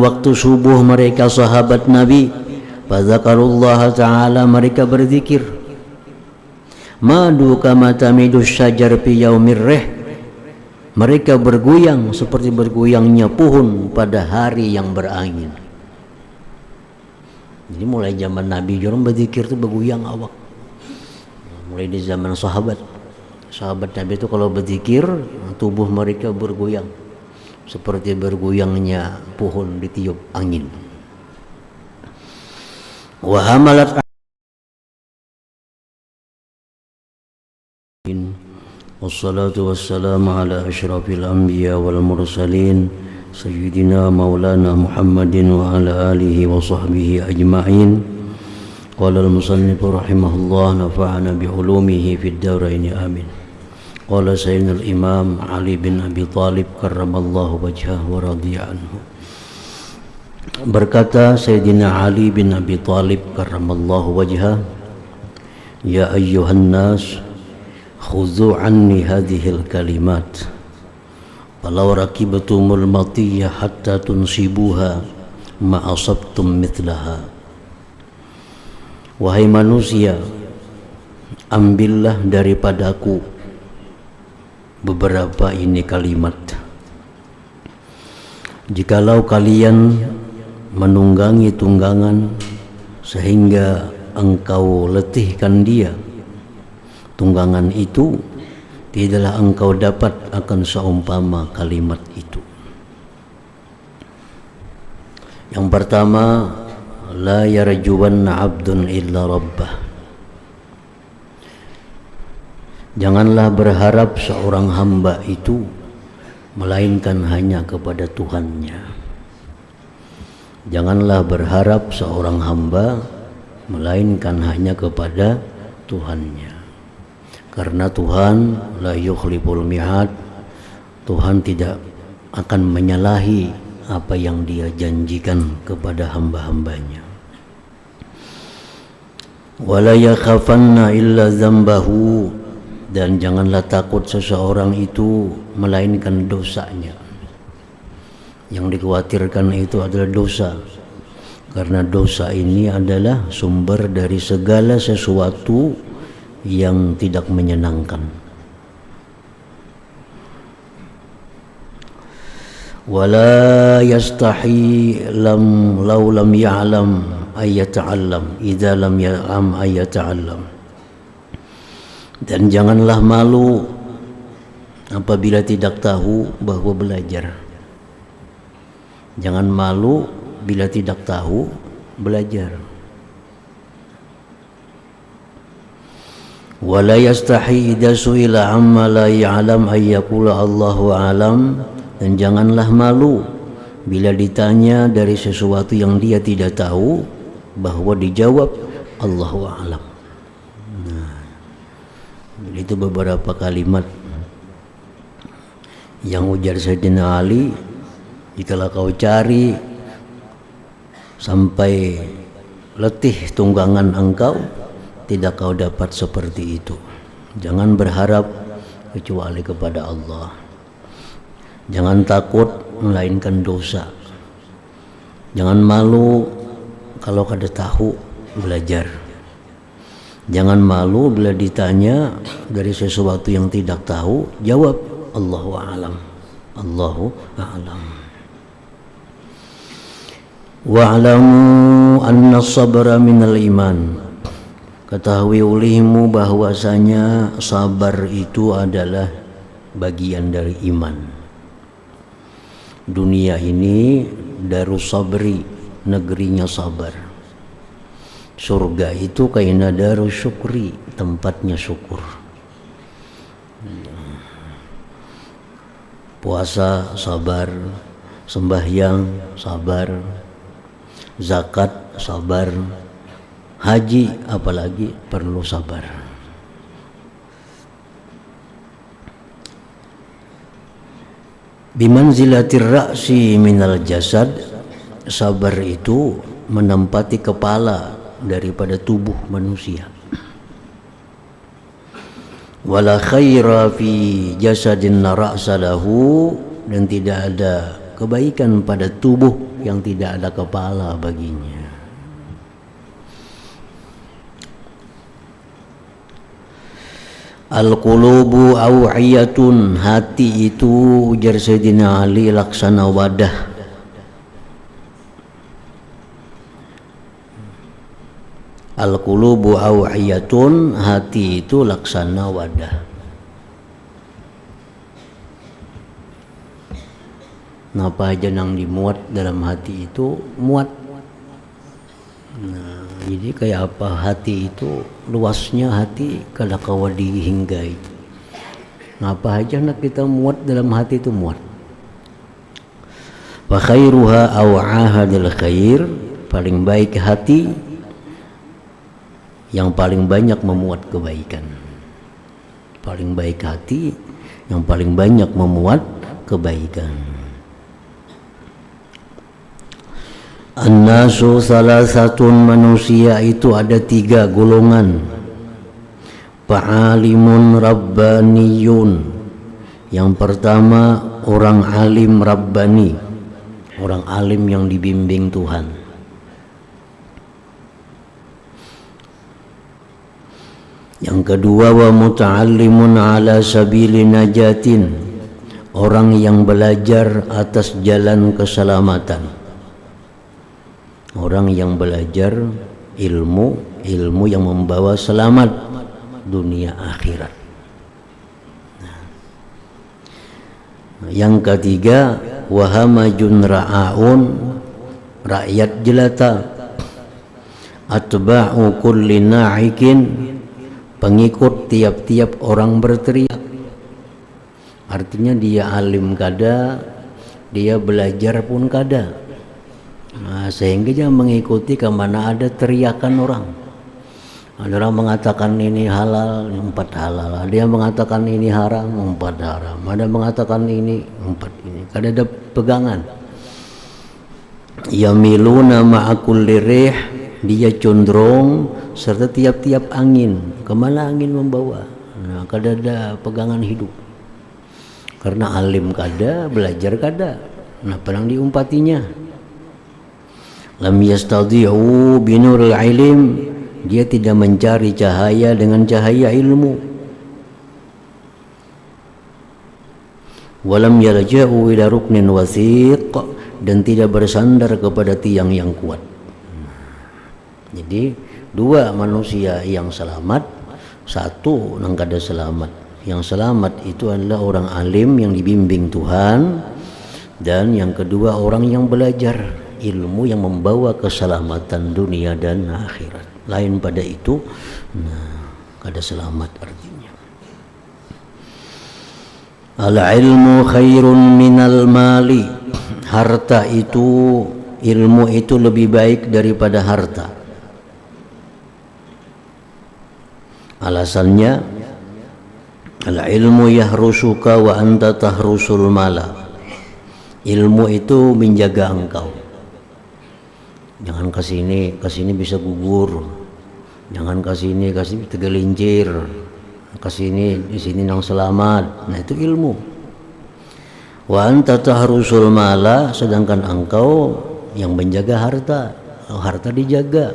waktu subuh mereka sahabat Nabi, fadzakarullaha ta'ala, mereka berzikir. Madu kama tamidus syajar fi yaumir rih, mereka bergoyang seperti bergoyangnya pohon pada hari yang berangin. Jadi mulai zaman Nabi orang berzikir itu bergoyang awak. Mulai di zaman sahabat Nabi itu kalau berzikir tubuh mereka bergoyang seperti bergoyangnya pohon ditiup angin. Wa hamalat wassalatu wassalamu ala asyrafil anbiya wal mursalin sayyidina maulana Muhammadin wa ala alihi wa sahbihi ajma'in. Qala al-musannif rahimahullah, nafa'ana bi ulumihi fid darain amin. Qala sayyidina al-imam Ali bin Abi Thalib karramallahu wajhahu wa radiya anhu. Berkata Sayyidina Ali bin Abi Thalib karramallahu wajhah, ya ayyuhan nas khudhu anni hadhil kalimat falau rakibtumul matiyya hatta tunsibuha ma asabtum mithlaha. Wahai manusia, ambillah daripadaku beberapa ini kalimat. Jikalau kalian menunggangi tunggangan sehingga engkau letihkan dia, tunggangan itu tidaklah engkau dapat akan seumpama kalimat itu. Yang pertama, la yarjuwanna 'abdun illa rabbah. Janganlah berharap seorang hamba itu melainkan hanya kepada Tuhannya. Janganlah berharap seorang hamba melainkan hanya kepada Tuhannya. Karena Tuhan la yukhliful mi'ad, Tuhan tidak akan menyalahi apa yang Dia janjikan kepada hamba-hambanya. Wala yakhafanna illa dzambahu, dan janganlah takut seseorang itu melainkan dosanya. Yang dikhawatirkan itu adalah dosa, karena dosa ini adalah sumber dari segala sesuatu yang tidak menyenangkan. Wala yastahi law lam ya'lam ay yata'allam idza lam ya'lam ay yata'allam. Dan janganlah malu apabila tidak tahu bahwa belajar. Jangan malu bila tidak tahu belajar. Wala yastahi idza su'ila amma la ya'lam ay yaqula Allahu a'lam. Dan janganlah malu bila ditanya dari sesuatu yang dia tidak tahu bahwa dijawab Allahu a'lam. Itu beberapa kalimat yang ujar Sayyidina Ali, jikalau kau cari sampai letih tunggangan engkau, tidak kau dapat seperti itu. Jangan berharap kecuali kepada Allah. Jangan takut melainkan dosa. Jangan malu kalau kada tahu belajar. Jangan malu bila ditanya dari sesuatu yang tidak tahu, jawab Allahu a'lam. Allahu a'lam. Wa'lamu anna sabra minal iman. Ketahui olehmu bahwasanya sabar itu adalah bagian dari iman. Dunia ini darus sabri, negerinya sabar. Surga itu kaina darus syukri, tempatnya syukur. Puasa sabar, sembahyang sabar, zakat sabar, haji apalagi perlu sabar. Bimanzilatir ra'si minal jasad, sabar itu menempati kepala daripada tubuh manusia. Wala khaira fi jasadin ra'sa lahu, dan tidak ada kebaikan pada tubuh yang tidak ada kepala baginya. Al-qulubu aw'iyatun, hati itu ujar Sayyidina Ali laksana wadah. Al-qulubu aw'iyatun, hati itu laksana wadah. Napa aja yang dimuat dalam hati itu muat. Nah, jadi kayak apa hati itu, luasnya hati kada kawa dihinggai. Ngapa aja nak kita muat dalam hati itu muat. Wa khairuha aw'ahadil khair, paling baik hati yang paling banyak memuat kebaikan. Paling baik hati yang paling banyak memuat kebaikan. An-nasu salasatun, manusia itu ada 3 golongan. Fa'alimun rabbaniyun, yang pertama orang alim rabbani, orang alim yang dibimbing Tuhan. Yang kedua wa muta'allimun ala sabili najatin, orang yang belajar atas jalan keselamatan. Orang yang belajar ilmu yang membawa selamat dunia akhirat. Yang ketiga wahamajun ra'aun, rakyat jelata. Atba'u kulli na'ikin, pengikut tiap-tiap orang berteriak. Artinya dia alim kada, dia belajar pun kada. Nah, sehingga dia mengikuti kemana ada teriakan orang. Ada orang mengatakan ini halal, 4 halal. Ada yang mengatakan ini haram, 4 haram. Ada yang mengatakan ini, 4 ini. Kada ada pegangan. Yamiluna ma'akulli rih, dia condong serta tiap-tiap angin. Kemana angin membawa? Nah, kada ada pegangan hidup. Karena alim kada, belajar kada. Nah, pedang diumpatinya. Lam yastadi'u binuril ilm, dia tidak mencari cahaya dengan cahaya ilmu. Walam yarja'u ila ruknin wasiq, dan tidak bersandar kepada tiang yang kuat. Jadi 2 manusia yang selamat, 1 nang kada selamat. Yang selamat itu adalah orang alim yang dibimbing Tuhan, dan yang kedua orang yang belajar ilmu yang membawa keselamatan dunia dan akhirat. Lain pada itu, nah, kada selamat artinya. Al-ilmu khairun minal mali, harta itu, ilmu itu lebih baik daripada harta. Alasannya, al-ilmu yahrusuka wa anta tahrusul mala. Ilmu itu menjaga engkau. Jangan kesini bisa gugur. Jangan kesini tergelincir. Kesini di sini nang selamat. Nah, itu ilmu. Wa anta tahrusul mala, sedangkan engkau yang menjaga harta. Harta dijaga.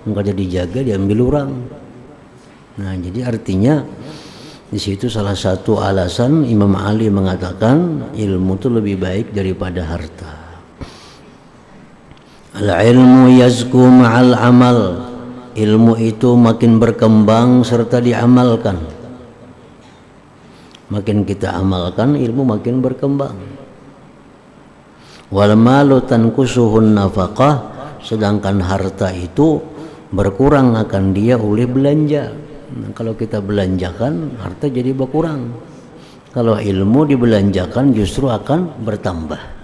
Engkau jadi dijaga, diambil orang. Nah, jadi artinya di situ salah satu alasan Imam Ali mengatakan ilmu itu lebih baik daripada harta. Al-ilmu yazku ma'al amal, ilmu itu makin berkembang serta diamalkan. Makin kita amalkan, ilmu makin berkembang. Wal malu tankusuhun nafaqah, sedangkan harta itu berkurang akan dia oleh belanja. Nah, kalau kita belanjakan, harta jadi berkurang. Kalau ilmu dibelanjakan justru akan bertambah.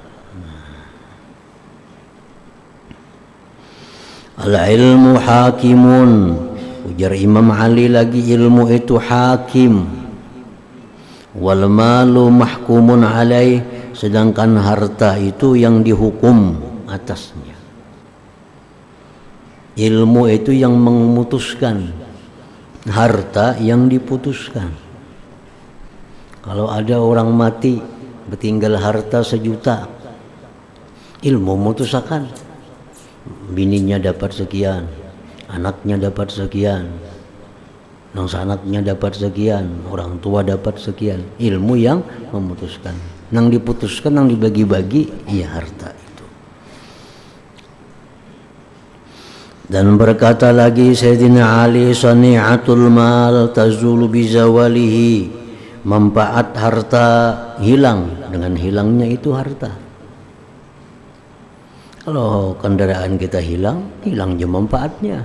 Al-ilmu hakimun, ujar Imam Ali lagi, ilmu itu hakim. Wal malu mahkumun alaih, sedangkan harta itu yang dihukum atasnya. Ilmu itu yang memutuskan, harta yang diputuskan. Kalau ada orang mati bertinggal harta 1 juta, ilmu memutuskan. Bininya dapat sekian, anaknya dapat sekian, nang anaknya dapat sekian, orang tua dapat sekian. Ilmu yang memutuskan. Nang diputuskan, nang dibagi-bagi, iya harta itu. Dan berkata lagi Sayyidina Ali, sani'atul mal tazulu bizawalihi, manfaat harta hilang dengan hilangnya itu harta. Kalau kendaraan kita hilang, hilang je manfaatnya.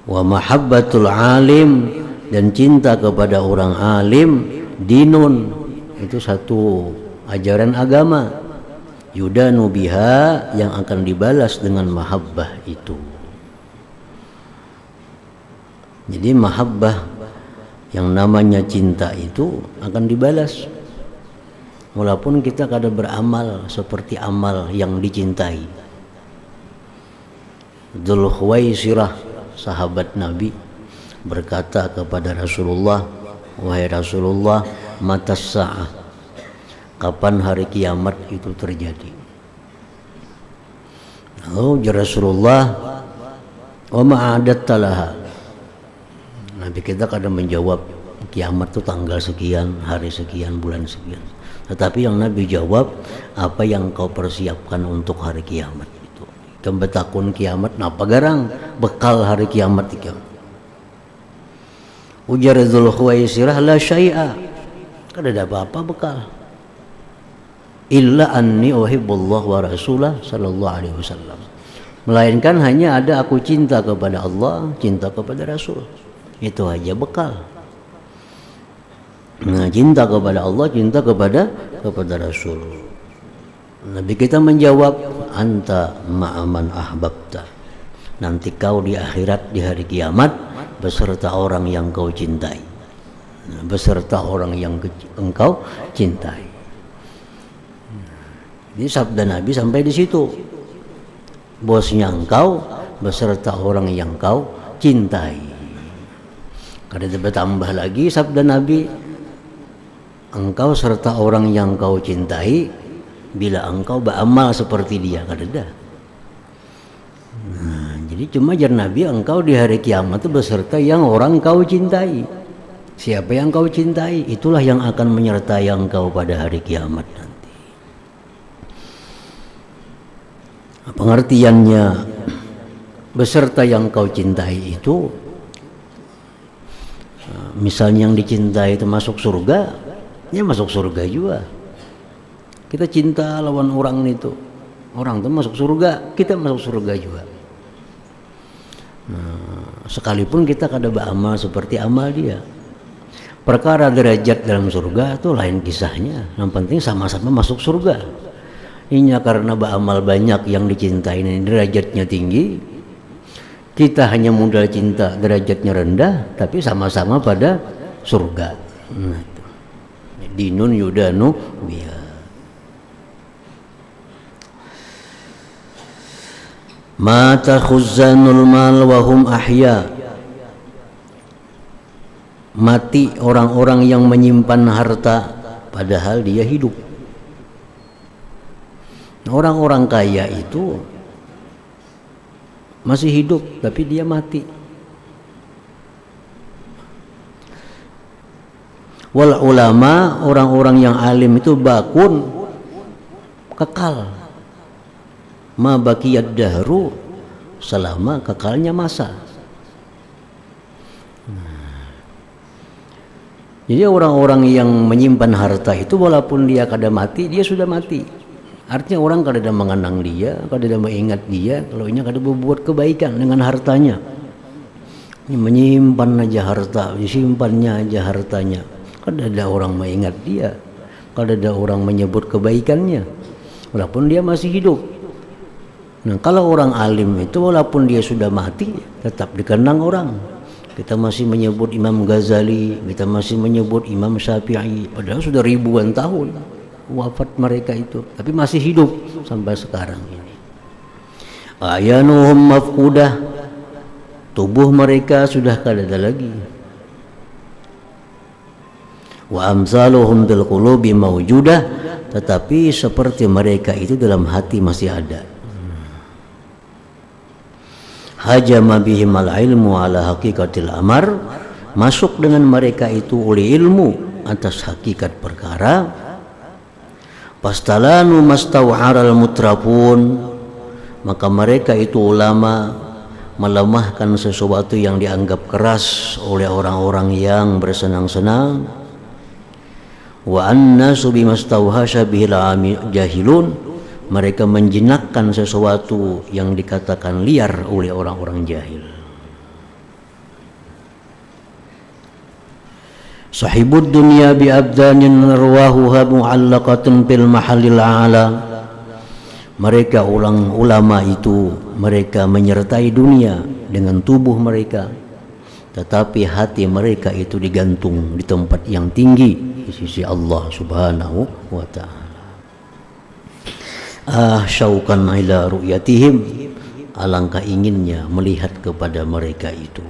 Wa mahabbatul alim, dan cinta kepada orang alim, dinun, itu satu ajaran agama. Yudanu biha, yang akan dibalas dengan mahabbah itu. Jadi mahabbah yang namanya cinta itu akan dibalas. Walaupun kita kadang beramal seperti amal yang dicintai. Dzul Khuwaisirah, sahabat Nabi, berkata kepada Rasulullah, wahai Rasulullah, matas sa'ah, kapan hari kiamat itu terjadi? Oh, Rasulullah, wa ma'adatta laha. Nabi kita kadang menjawab, kiamat itu tanggal sekian, hari sekian, bulan sekian. Tetapi yang Nabi jawab, apa yang kau persiapkan untuk hari kiamat itu? Kembetakun kiamat, napa garang bekal hari kiamat itu? Ujar Dzul Khuwaisirah, la syai'a, kada ada apa-apa bekal. Illa anni uhibbullah wa rasulah sallallahu alaihi wasallam. Melainkan hanya ada aku cinta kepada Allah, cinta kepada Rasul. Itu aja bekal. Nah, cinta kepada Allah, cinta kepada Rasul. Nabi kita menjawab, anta ma'aman ahbabta. Nanti kau di akhirat, di hari kiamat, beserta orang yang kau cintai. Nah, beserta orang yang engkau cintai. Jadi sabda Nabi sampai di situ. Bosnya engkau beserta orang yang kau cintai. Kada bertambah lagi sabda Nabi, engkau serta orang yang kau cintai bila engkau beramal seperti dia, kada ada. Nah, jadi cuma jar Nabi, engkau di hari kiamat itu beserta yang orang kau cintai. Siapa yang kau cintai, itulah yang akan menyertai engkau pada hari kiamat nanti. Pengertiannya beserta yang kau cintai itu, misalnya yang dicintai itu masuk surga, ya masuk surga juga. Kita cinta lawan orang itu, orang itu masuk surga, kita masuk surga juga. Nah, sekalipun kita kada beramal seperti amal dia, perkara derajat dalam surga itu lain kisahnya. Yang penting sama-sama masuk surga. Ini karena beramal banyak yang dicintai ini derajatnya tinggi, kita hanya modal cinta derajatnya rendah, tapi sama-sama pada surga. Nah, dinun yudanu biha. Mata khuzanul mal wa hum ahya. Mati orang-orang yang menyimpan harta padahal dia hidup. Orang-orang kaya itu masih hidup tapi dia mati. Wal ulama, orang-orang yang alim itu bakun, kekal. Ma baqiyad dahru, selama kekalnya masa. Jadi orang-orang yang menyimpan harta itu walaupun dia kada mati, dia sudah mati. Artinya orang kada ada mengenang dia, kada ada mengingat dia kalau ini kada berbuat kebaikan dengan hartanya. Ini menyimpan aja harta, disimpannya aja hartanya. Kada ada orang mengingat dia, kada ada orang menyebut kebaikannya walaupun dia masih hidup. Nah, kalau orang alim itu walaupun dia sudah mati tetap dikenang orang. Kita masih menyebut Imam Ghazali, kita masih menyebut Imam Syafi'i, padahal sudah ribuan tahun wafat mereka itu, tapi masih hidup sampai sekarang ini. Ayanuhum mafqudah, tubuh mereka sudah kada ada lagi. Wa amsaluhum bil qulubi mawjudah, tetapi seperti mereka itu dalam hati masih ada. Hajama bihim al ilmu ala haqiqatil amar, masuk dengan mereka itu oleh ilmu atas hakikat perkara. Pastalanu mastawharal mutrafun, maka mereka itu ulama melemahkan sesuatu yang dianggap keras oleh orang-orang yang bersenang-senang. Wa annasu bimastawhasha bihil jahilun, mereka menjinakkan sesuatu yang dikatakan liar oleh orang-orang jahil. Sahibud dunya bi abdanin arwahuha mu'allaqatun bil mahallil a'la. Mereka ulama itu, mereka menyertai dunia dengan tubuh mereka, tetapi hati mereka itu digantung di tempat yang tinggi di sisi Allah Subhanahu wa ta'ala. Syauqan ila ru'yatihim, alangkah inginnya melihat kepada mereka itu.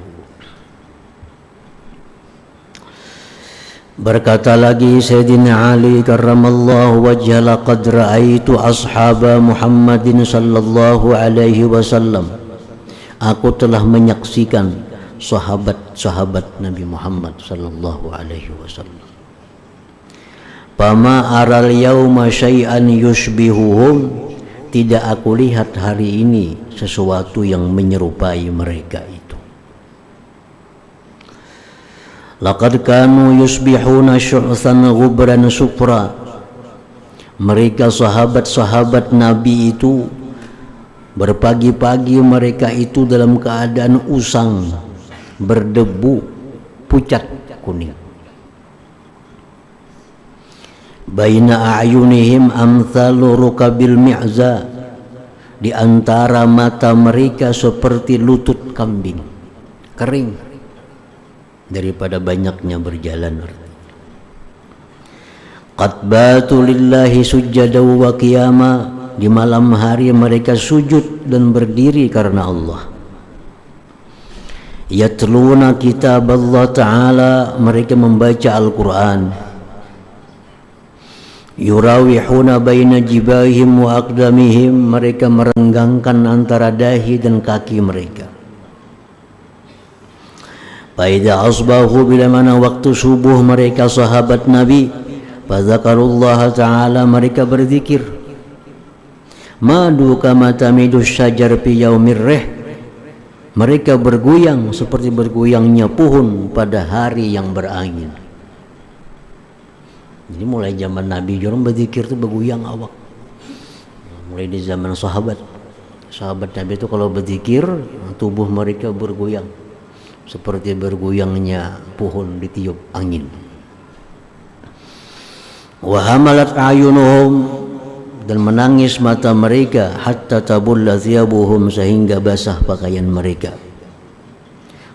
Berkata lagi Sayyidina Ali karramallahu wajhah, laqad ra'aitu ashaba Muhammadin sallallahu alaihi wasallam, aku telah menyaksikan sahabat-sahabat Nabi Muhammad sallallahu alaihi wasallam. Fama aral yauma syai'an yushbihuhum, tidak aku lihat hari ini sesuatu yang menyerupai mereka itu. Laqad kanu yusbihuna syu'than ghubran sufra, mereka sahabat-sahabat Nabi itu berpagi-pagi mereka itu dalam keadaan usang, berdebu, pucat kuning. Baina a'yunihim amthalu rukabil mi'za, di antara mata mereka seperti lutut kambing kering daripada banyaknya berjalan. Qad batu lillahi sujjada wa qiyama, di malam hari mereka sujud dan berdiri karena Allah. Yatluna kitab Allah Ta'ala, mereka membaca Al-Quran. Yurawihuna baina jibahim wa aqdamihim, mereka merenggangkan antara dahi dan kaki mereka. Faida asbahu, bila mana waktu subuh mereka sahabat Nabi, fadzakarullaha ta'ala, mereka berzikir. Madu kama tamidu syajar fi yaumir rih, mereka bergoyang seperti bergoyangnya pohon pada hari yang berangin. Jadi mulai zaman Nabi orang berzikir itu bergoyang awak. Mulai di zaman sahabat Nabi itu kalau berzikir tubuh mereka bergoyang seperti bergoyangnya pohon ditiup angin. Wa hamalat ayunuhum, dan menangis mata mereka, hatta tabulla thiyabuhum, sehingga basah pakaian mereka.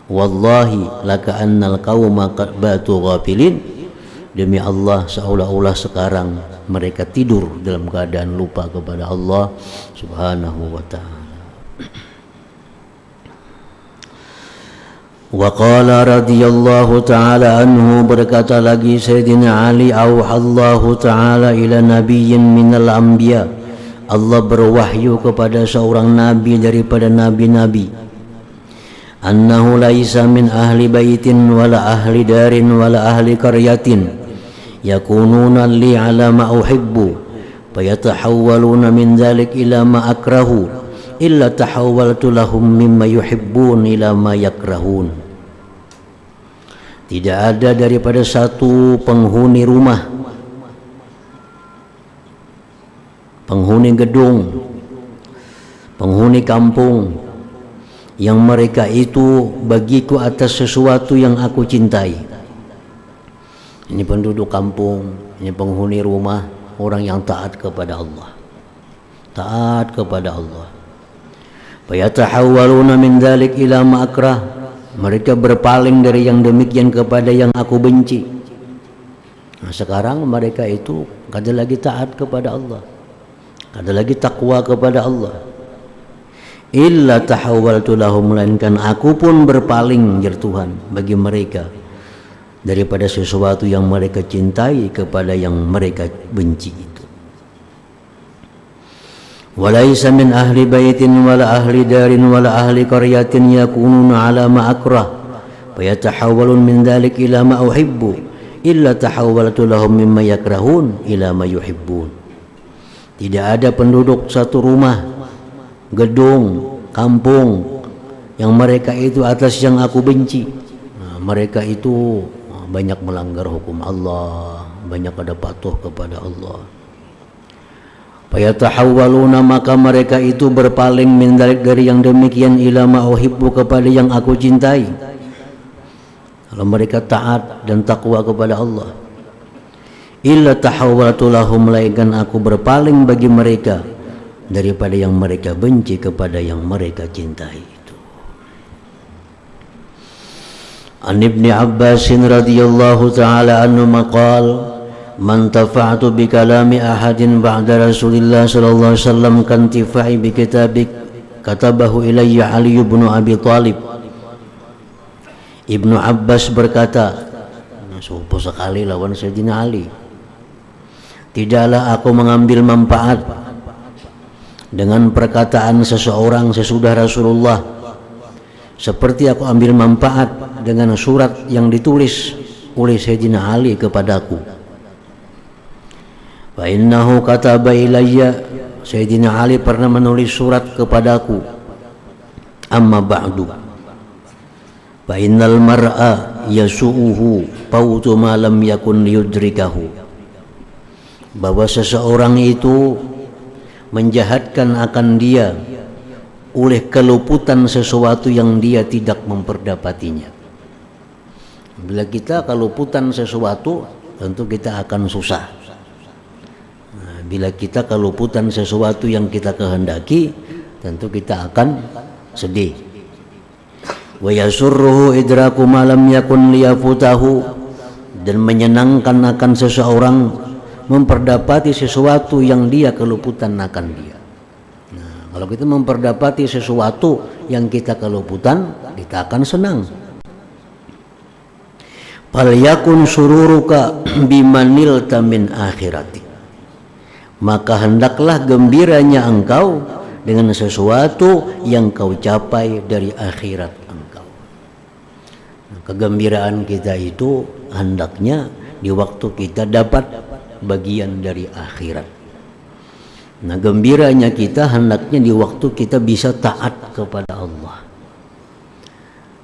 Wallahi laka annal qauma qad batu ghafilin, demi Allah seolah-olah sekarang mereka tidur dalam keadaan lupa kepada Allah Subhanahu wa ta'ala. Wa qala radhiyallahu ta'ala anhu, berkata lagi Sayyidina Ali, auhallahu ta'ala ila nabiyyin minal anbiya, Allah berwahyu kepada seorang nabi daripada nabi-nabi, annahu laisa min ahli baitin wala ahli darin wala ahli qaryatin yakununa li ala ma uhibbu fayatahawwaluna min dhalik ila ma akrahu illa tahawwaltu lahum mimma yuhibbun ila ma yakrahun. Tidak ada daripada satu penghuni rumah, penghuni gedung, penghuni kampung, yang mereka itu bagiku atas sesuatu yang aku cintai. Ini penduduk kampung, ini penghuni rumah, orang yang taat kepada Allah, taat kepada Allah. Fayatahawwaluna min dzalik ila ma akrah, mereka berpaling dari yang demikian kepada yang aku benci. Nah, sekarang mereka itu kada lagi taat kepada Allah, kada lagi takwa kepada Allah. Illa tahawwaltu lahum, melainkan aku pun berpaling, jar Tuhan, bagi mereka daripada sesuatu yang mereka cintai kepada yang mereka benci itu. Walaisa min ahli baitin wala ahli darin wala ahli qaryatin yakununa ala ma akrah fayatahawwalun min dhalik ila ma uhibbu illa tahawwaltu lahum mimma yakrahun ila ma yuhibbun. Tidak ada penduduk satu rumah, gedung, kampung yang mereka itu atas yang aku benci. Mereka itu banyak melanggar hukum Allah, banyak ada patuh kepada Allah. Fayatahawwaluna, maka mereka itu berpaling min dzalik dari yang demikian ila ma uhibbu, kepada yang aku cintai. Kalau mereka taat dan takwa kepada Allah, illa tahawwaltu lahum, melainkan aku berpaling bagi mereka daripada yang mereka benci kepada yang mereka cintai itu. An Ibni Abbas radhiyallahu ta'ala anhu maqal man tafa'tu bi kalami ahadin ba'da Rasulillah sallallahu alaihi wasallam kantifa'i bi kitabik katabahu ilayya Ali ibn Abi Thalib. Ibnu Abbas berkata, sepupu sekali lawan Sayyidina Ali, tidaklah aku mengambil manfaat dengan perkataan seseorang sesudah Rasulullah seperti aku ambil manfaat dengan surat yang ditulis oleh Sayyidina Ali kepadaku. Fa innahu kataba ilayya, Sayyidina Ali pernah menulis surat kepadaku. Amma ba'du, fa innal mar'a yasu'uhu fautu ma lam yakun yudrikahu, bahwa seseorang itu menjahatkan akan dia oleh keluputan sesuatu yang dia tidak memperdapatinya. Bila kita keluputan sesuatu, tentu kita akan susah. Bila kita keluputan sesuatu yang kita kehendaki, tentu kita akan sedih. Wa yasurruhu idraku ma lam yakun liyafutahu, dan menyenangkan akan seseorang memperdapati sesuatu yang dia keluputan akan dia. Nah, kalau kita memperdapati sesuatu yang kita keluputan, kita akan senang. Fal yakun sururuka bimanilta min akhirati, maka hendaklah gembiranya engkau dengan sesuatu yang kau capai dari akhirat engkau. Kegembiraan kita itu hendaknya di waktu kita dapat bagian dari akhirat. Nah, gembiranya kita hendaknya di waktu kita bisa taat kepada Allah.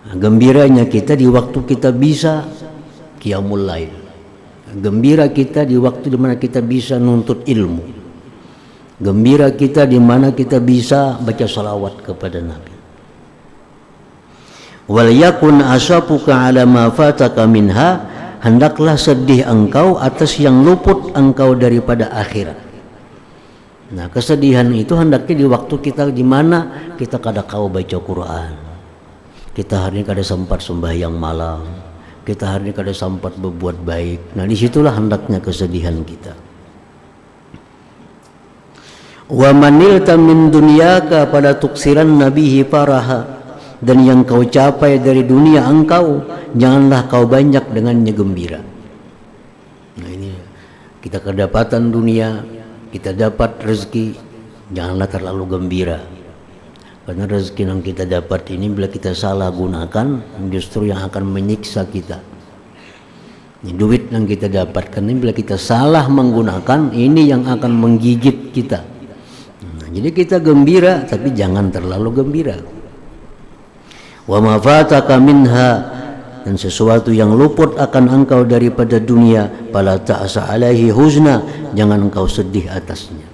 Nah, gembiranya kita di waktu kita bisa qiyamul lail. Gembira kita di waktu di mana kita bisa nuntut ilmu. Gembira kita di mana kita bisa baca salawat kepada Nabi. Wal yakun asapuka ala ma fataka minha, hendaklah sedih engkau atas yang luput engkau daripada akhirat. Nah, kesedihan itu hendaknya di waktu kita di mana kita kada kau baca Quran, kita hari ini kada sempat sembahyang malam, kita hari ini kada sempat berbuat baik. Nah, disitulah hendaknya kesedihan kita. Wa manilta min dunyaka pada tuksiran nabihi faraha, dan yang kau capai dari dunia engkau, janganlah kau banyak dengannya gembira. Nah, ini kita kedapatan dunia, kita dapat rezeki, janganlah terlalu gembira, karena rezeki yang kita dapat ini bila kita salah gunakan justru yang akan menyiksa kita. Ini duit yang kita dapatkan ini bila kita salah menggunakan, ini yang akan menggigit kita. Nah, jadi kita gembira tapi jangan terlalu gembira. Wa ma fataka minha, dan sesuatu yang luput akan engkau daripada dunia, fala ta'sa alaihi huzna, jangan engkau sedih atasnya.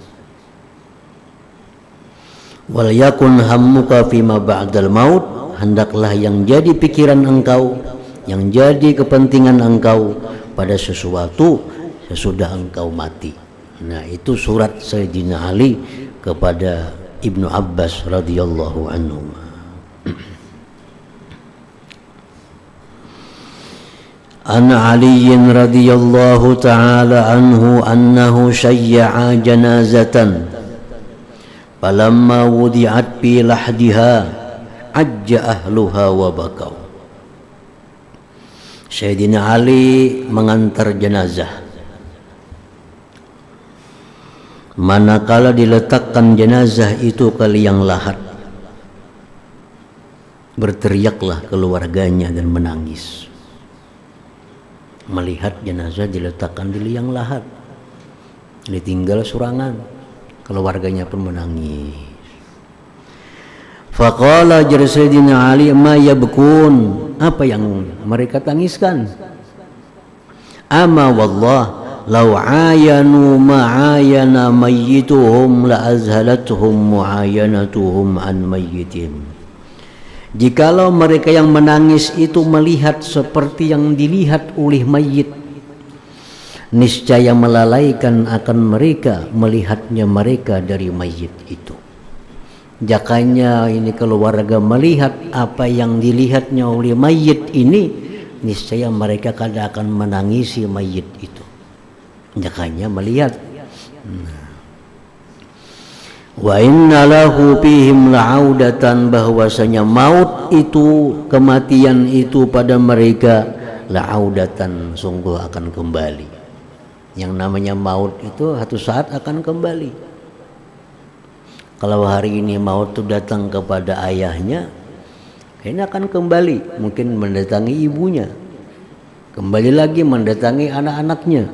Wal yakun hammuka fima ba'dal maut, hendaklah yang jadi pikiran engkau, yang jadi kepentingan engkau pada sesuatu sesudah engkau mati. Nah, itu surat Sayyidina Ali kepada Ibnu Abbas radhiyallahu anhu. An Ali radhiyallahu ta'ala anhu annahu syayya'a janazatan falamma wudi'at fi lahdiha ajja ahluha wa bakaw. Sayyidina Ali mengantar jenazah. Manakala diletakkan jenazah itu ke liang lahat, berteriaklah keluarganya dan menangis melihat jenazah diletakkan di liang lahat, ditinggal surangan. Keluarganya pun menangis. Faqala Sayyidina Ali, ma yabkun, apa yang mereka tangiskan? Ama wallah law ayanu ma'ayana mayyituhum la azhalatuhum muayanatuhum an mayyitihim. Jikalau mereka yang menangis itu melihat seperti yang dilihat oleh mayit, niscaya melalaikan akan mereka melihatnya mereka dari mayit itu. Jakanya ini keluarga melihat apa yang dilihatnya oleh mayit ini, niscaya mereka kada akan menangisi mayit itu. Jakanya melihat. Wa inna lahu fihim la'audatan, bahwasanya maut itu, kematian itu pada mereka la'audatan, sungguh akan kembali. Yang namanya maut itu satu saat akan kembali. Kalau hari ini maut itu datang kepada ayahnya, kayaknya akan kembali, mungkin mendatangi ibunya, kembali lagi mendatangi anak-anaknya.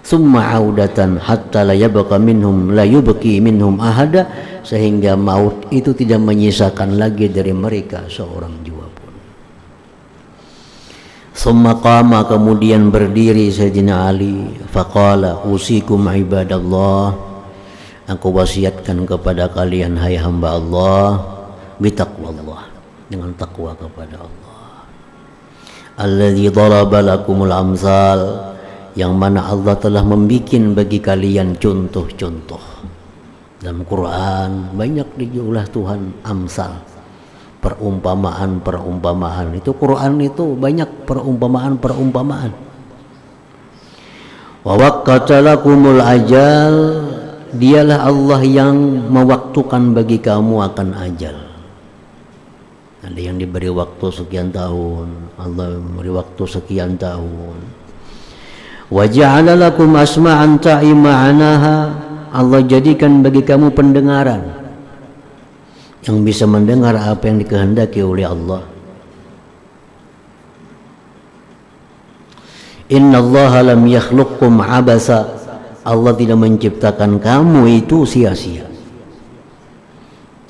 Summa audatan hatta la yabqa minhum la yubqi minhum ahada, sehingga maut itu tidak menyisakan lagi dari mereka seorang jiwa pun. Summa qama, kemudian berdiri Sayyidina Ali, faqala usikum ibadallah, aku wasiatkan kepada kalian hai hamba Allah, bitaqwallah, dengan takwa kepada Allah. Alladzi daraba lakumul amsal, yang mana Allah telah membikin bagi kalian contoh-contoh. Dalam Quran banyak diulah Tuhan amsal, perumpamaan. Itu Quran itu banyak perumpamaan. Wa waqata lakumul ajal, dialah Allah yang mewaktukan bagi kamu akan ajal. Ada yang diberi waktu sekian tahun, Allah memberi waktu sekian tahun. Wa ja'ala lakum asma'an ta'ima'anaha, Allah jadikan bagi kamu pendengaran yang bisa mendengar apa yang dikehendaki oleh Allah. Inna Allah lam yakhluqkum abasa, Allah tidak menciptakan kamu itu sia-sia.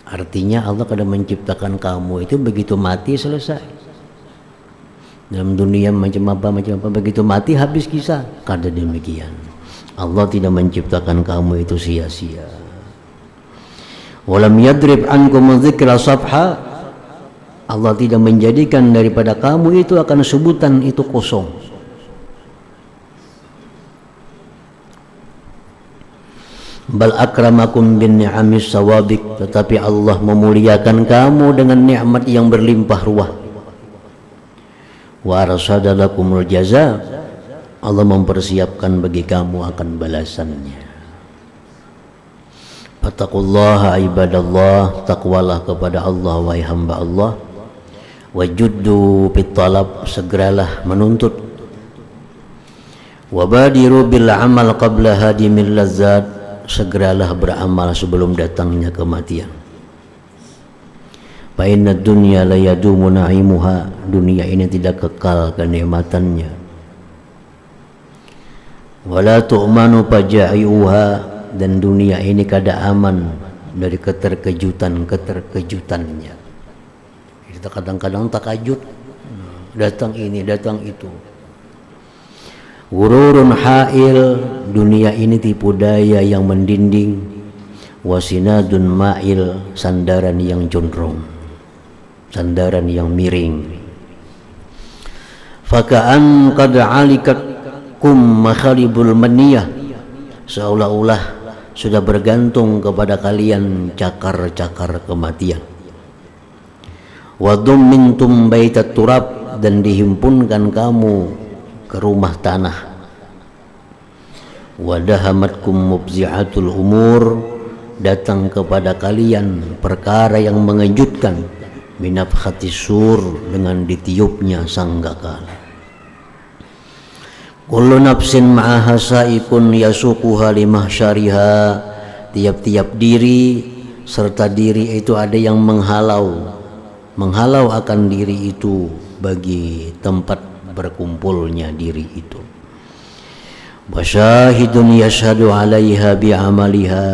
Artinya Allah kadang menciptakan kamu itu begitu mati selesai. Dalam dunia macam apa, begitu mati habis kisah. Kada demikian, Allah tidak menciptakan kamu itu sia-sia. Walam yadrib ankum dzikra sabha, Allah tidak menjadikan daripada kamu itu akan sebutan itu kosong. Bal akramakum bin ni'amis sawabik, tetapi Allah memuliakan kamu dengan nikmat yang berlimpah ruah. Wa arsadalakumul jaza, Allah mempersiapkan bagi kamu akan balasannya. Fattaqullaha ibadallah, takwalah kepada Allah wahai hamba Allah. Wajuddu fit talab, segeralah menuntut. Wabadiru bil amal qabla hadimil lazzat, segeralah beramal sebelum datangnya kematian. Fa inna dunya la yadumu na'imuha, dunia ini tidak kekal kenikmatannya. Wala tu'manu fajai'uha, dan dunia ini kada aman dari keterkejutannya. Kita kadang-kadang takajut, datang ini, datang itu. Gururun ha'il, dunia ini tipu daya yang mendinding. Wasinadun ma'il, sandaran yang condrong, sandaran yang miring. Faka'an qad alikakum makhalibul maniyah, seolah-olah sudah bergantung kepada kalian cakar-cakar kematian. Wa dummintum baitat turab, dan dihimpunkan kamu ke rumah tanah. Wa dahamatkum mubzi'atul umur, datang kepada kalian perkara yang mengejutkan. Minafkhatis sur, dengan ditiupnya sanggakala. Kullu nafsin ma'aha sa'iqun yasuquha limahsyariha. Tiap-tiap diri serta diri itu ada yang menghalau akan diri itu bagi tempat berkumpulnya diri itu. Wa syahidun yashhadu 'alaiha bi'amaliha,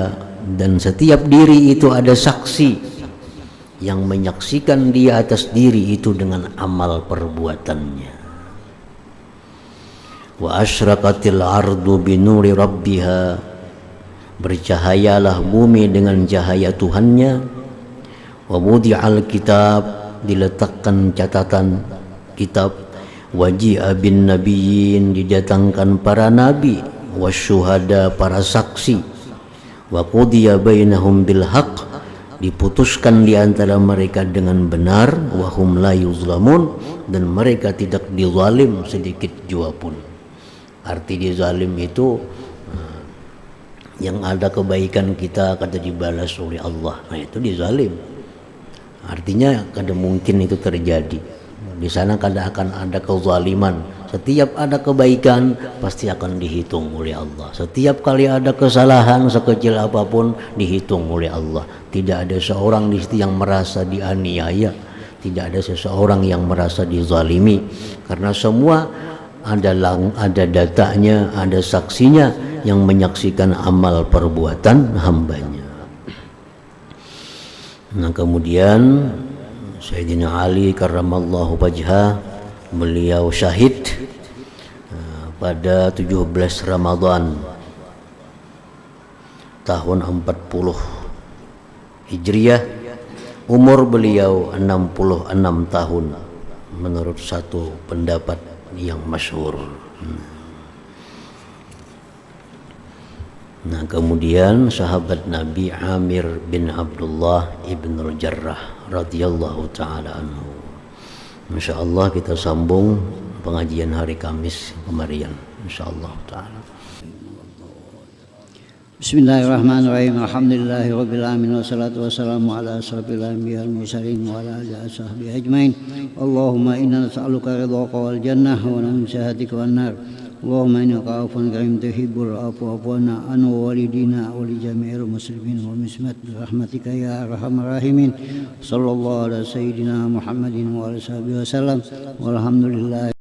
dan setiap diri itu ada saksi yang menyaksikan dia atas diri itu dengan amal perbuatannya. Wa asyraqatil ardu binuri rabbiha, bercahayalah bumi dengan cahaya Tuhannya. Wa wudi'al kitab, diletakkan catatan kitab. Waji'a bin nabiyyin, didatangkan para nabi. Wasyuhada, para saksi. Wa qudiya bainahum bil haqq, diputuskan di antara mereka dengan benar. Wa hum la yuzlamun, dan mereka tidak dizalim sedikit jua pun. Arti dizalim itu yang ada kebaikan kita kada dibalas oleh Allah, nah itu dizalim. Artinya kada mungkin itu terjadi. Di sana kada akan ada kezaliman. Setiap ada kebaikan pasti akan dihitung oleh Allah. Setiap kali ada kesalahan sekecil apapun dihitung oleh Allah. Tidak ada seorang di situ yang merasa dianiaya, tidak ada seseorang yang merasa dizalimi, karena semua ada datanya, ada saksinya yang menyaksikan amal perbuatan hambanya. Nah, kemudian Sayyidina Ali karramallahu wajhah, beliau syahid pada 17 Ramadan tahun 40 Hijriah. Umur beliau 66 tahun menurut satu pendapat yang masyhur. Nah, kemudian sahabat Nabi Amir bin Abdullah ibnul Jarrah radhiyallahu taala anhu. Insyaallah kita sambung pengajian hari Kamis kemarin insyaallah taala. Bismillahirrahmanirrahim. Alhamdulillahirabbil alamin wassalatu wassalamu ala asyrafil anbiya'il mursalin wa ala alihi washabbihi ajmain. Allahumma inna nas'aluka ridhaka wal jannah wa min syahatika wan nar. Allahumma innaka 'afuwwun karim tuhibbul 'afwa fa'fu 'anna wa walidina wa li jami'il muslimin wa mismat bi rahmatika ya arhamar rahimin. Sallallahu ala sayyidina Muhammadin wa ala sahbihi wasallam. Walhamdulillah.